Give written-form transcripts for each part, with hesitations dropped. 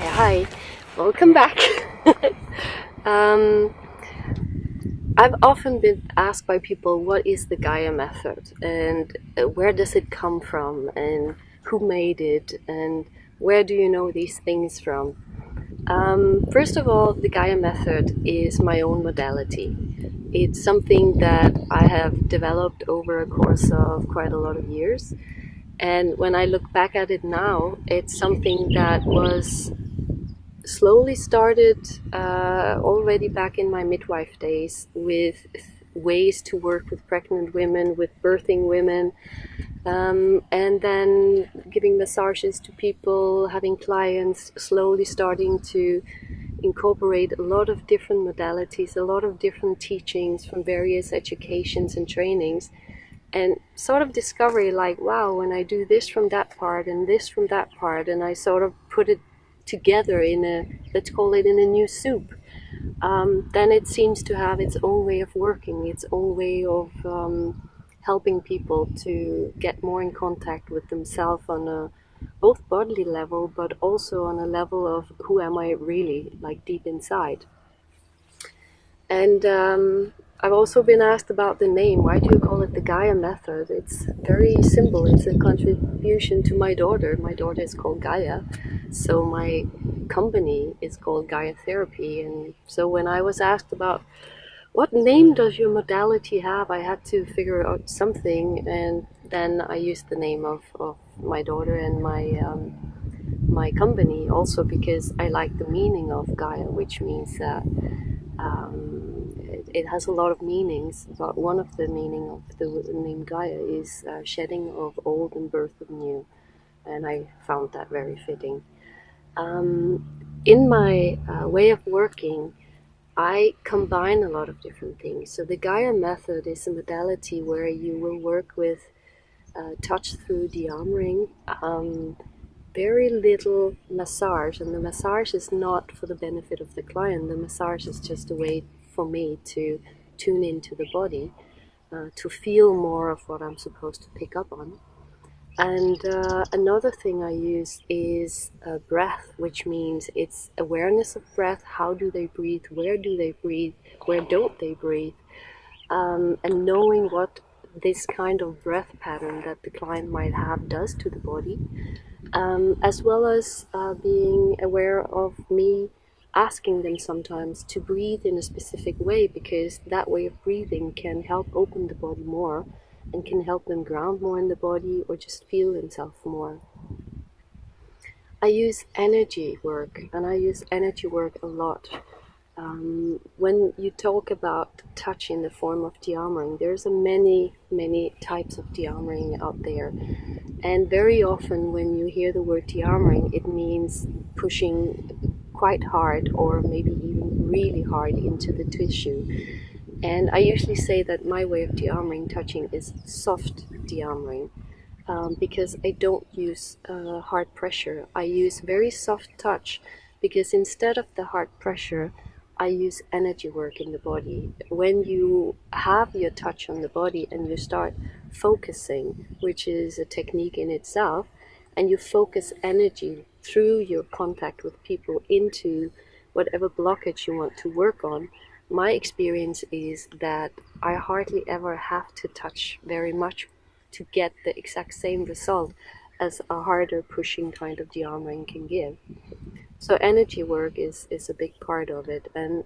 Hi, welcome back. um, I've often been asked by people, what is the Gaia Method and where does it come from and who made it and where do you know these things from? First of all, the Gaia Method is my own modality. It's something that I have developed over a course of quite a lot of years. And when I look back at it now, it's something that was slowly started already back in my midwife days with ways to work with pregnant women, with birthing women, and then giving massages to people, having clients, slowly starting to incorporate a lot of different modalities, a lot of different teachings from various educations and trainings, and sort of discovery like, wow, when I do this from that part and this from that part, and I sort of put it together in a, let's call it in a new soup, then it seems to have its own way of working, its own way of helping people to get more in contact with themselves on a both bodily level, but also on a level of who am I really, like deep inside. And I've also been asked about the name. Why do you call it the Gaia Method? It's very simple. It's a contribution to my daughter. My daughter is called Gaia, so my company is called Gaia Therapy. And so when I was asked about what name does your modality have, I had to figure out something, and then I used the name of my daughter and my company, also because I like the meaning of Gaia, which means that it has a lot of meanings, but one of the meaning of the name Gaia is shedding of old and birth of new, and I found that very fitting. In my way of working, I combine a lot of different things. So the Gaia Method is a modality where you will work with touch through de-armouring, very little massage, and the massage is not for the benefit of the client. The massage is just a way for me to tune into the body, to feel more of what I'm supposed to pick up on. And another thing I use is breath, which means it's awareness of breath. How do they breathe? Where do they breathe? Where don't they breathe? And knowing what this kind of breath pattern that the client might have does to the body, as well as being aware of me asking them sometimes to breathe in a specific way, because that way of breathing can help open the body more and can help them ground more in the body or just feel themselves more. I use energy work, and I use energy work a lot. When you talk about touch in the form of de-armouring, there's many types of de-armouring out there. And very often when you hear the word de-armouring, it means pushing quite hard or maybe even really hard into the tissue. And I usually say that my way of de-armouring touching is soft de-armouring, because I don't use hard pressure. I use very soft touch, because instead of the hard pressure, I use energy work in the body. When you have your touch on the body and you start focusing, which is a technique in itself, and you focus energy through your contact with people into whatever blockage you want to work on, my experience is that I hardly ever have to touch very much to get the exact same result as a harder pushing kind of de-armouring can give. So energy work is a big part of it, and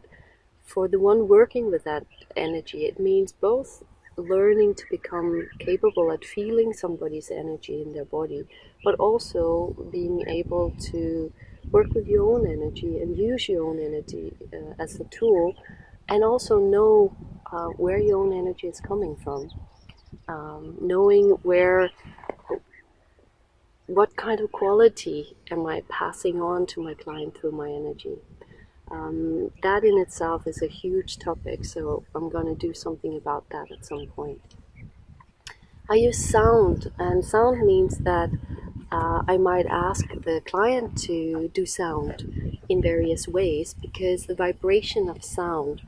for the one working with that energy, it means both learning to become capable at feeling somebody's energy in their body, but also being able to work with your own energy and use your own energy as a tool, and also know where your own energy is coming from, knowing what kind of quality am I passing on to my client through my energy. That in itself is a huge topic, so I'm going to do something about that at some point. I use sound, and sound means that I might ask the client to do sound in various ways, because the vibration of sound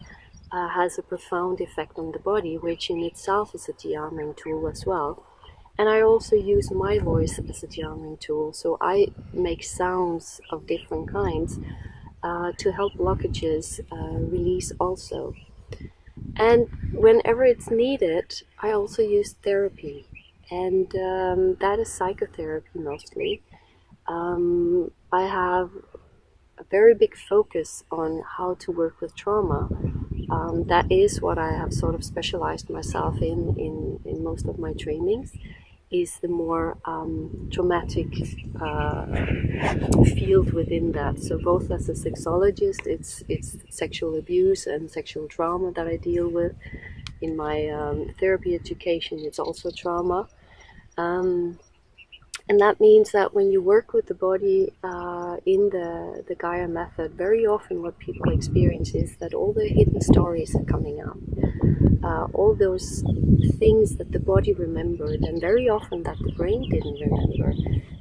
has a profound effect on the body, which in itself is a de-armouring tool as well. And I also use my voice as a de-armouring tool, so I make sounds of different kinds to help blockages release also. And whenever it's needed, I also use therapy, and that is psychotherapy mostly. I have a very big focus on how to work with trauma. That is what I have sort of specialized myself in most of my trainings, is the more traumatic field within that. So both as a sexologist, it's sexual abuse and sexual trauma that I deal with. In my therapy education, it's also trauma. And that means that when you work with the body in the Gaia method, very often what people experience is that all the hidden stories are coming up. All those things that the body remembered, and very often that the brain didn't remember,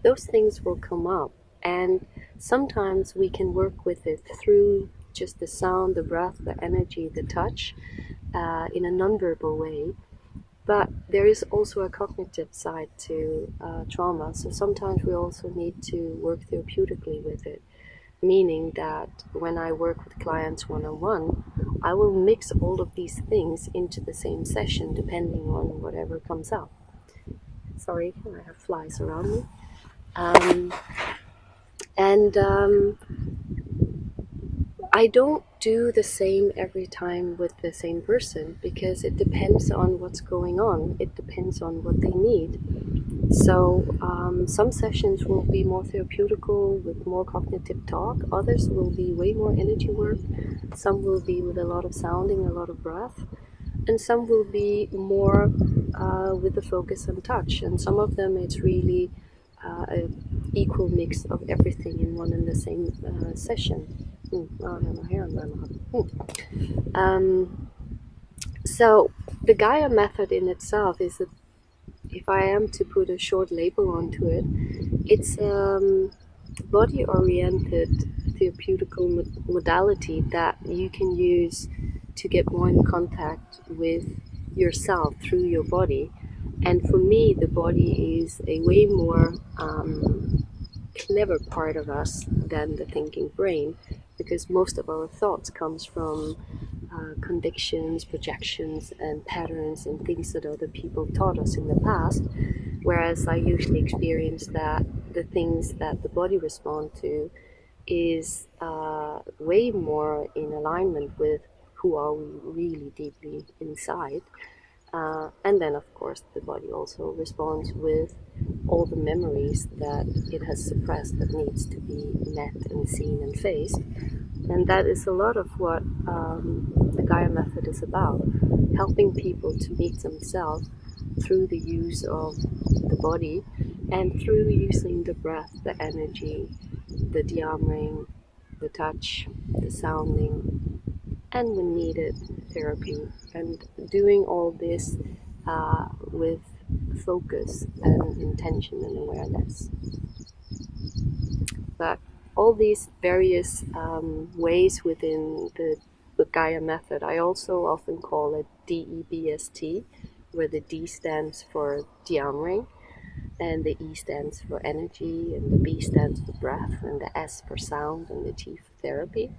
those things will come up. And sometimes we can work with it through just the sound, the breath, the energy, the touch, in a nonverbal way. But there is also a cognitive side to trauma, so sometimes we also need to work therapeutically with it, meaning that when I work with clients one-on-one, I will mix all of these things into the same session depending on whatever comes up. Sorry, I have flies around me. And I don't do the same every time with the same person, because it depends on what's going on. It depends on what they need. So some sessions will be more therapeutical with more cognitive talk. Others will be way more energy work. Some will be with a lot of sounding, a lot of breath. And some will be more with the focus on touch. And some of them, it's really an equal mix of everything in one and the same session. So the Gaia method in itself is, if I am to put a short label onto it, it's body-oriented therapeutical modality that you can use to get more in contact with yourself through your body. And for me, the body is a way more clever part of us than the thinking brain, because most of our thoughts comes from convictions, projections, and patterns and things that other people taught us in the past, whereas I usually experience that the things that the body responds to is way more in alignment with who are we really deeply inside. And then, of course, the body also responds with all the memories that it has suppressed that needs to be met and seen and faced. And that is a lot of what the Gaia method is about, helping people to meet themselves through the use of the body and through using the breath, the energy, the de-armouring, the touch, the sounding, and when needed, therapy. And doing all this with focus and intention and awareness. But all these various ways within the Gaia method, I also often call it DEBST, where the D stands for de-armouring, and the E stands for energy, and the B stands for breath, and the S for sound, and the T for therapy.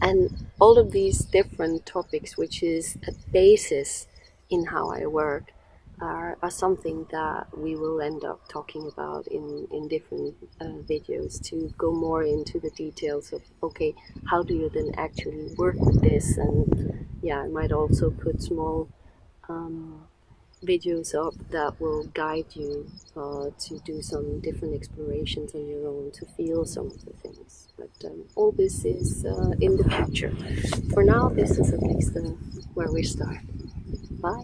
And all of these different topics, which is a basis in how I work, are something that we will end up talking about in different videos, to go more into the details of, okay, how do you then actually work with this? And yeah, I might also put small videos up that will guide you to do some different explorations on your own, to feel some of the things. But all this is in the future. For now, this is at least where we start. Bye.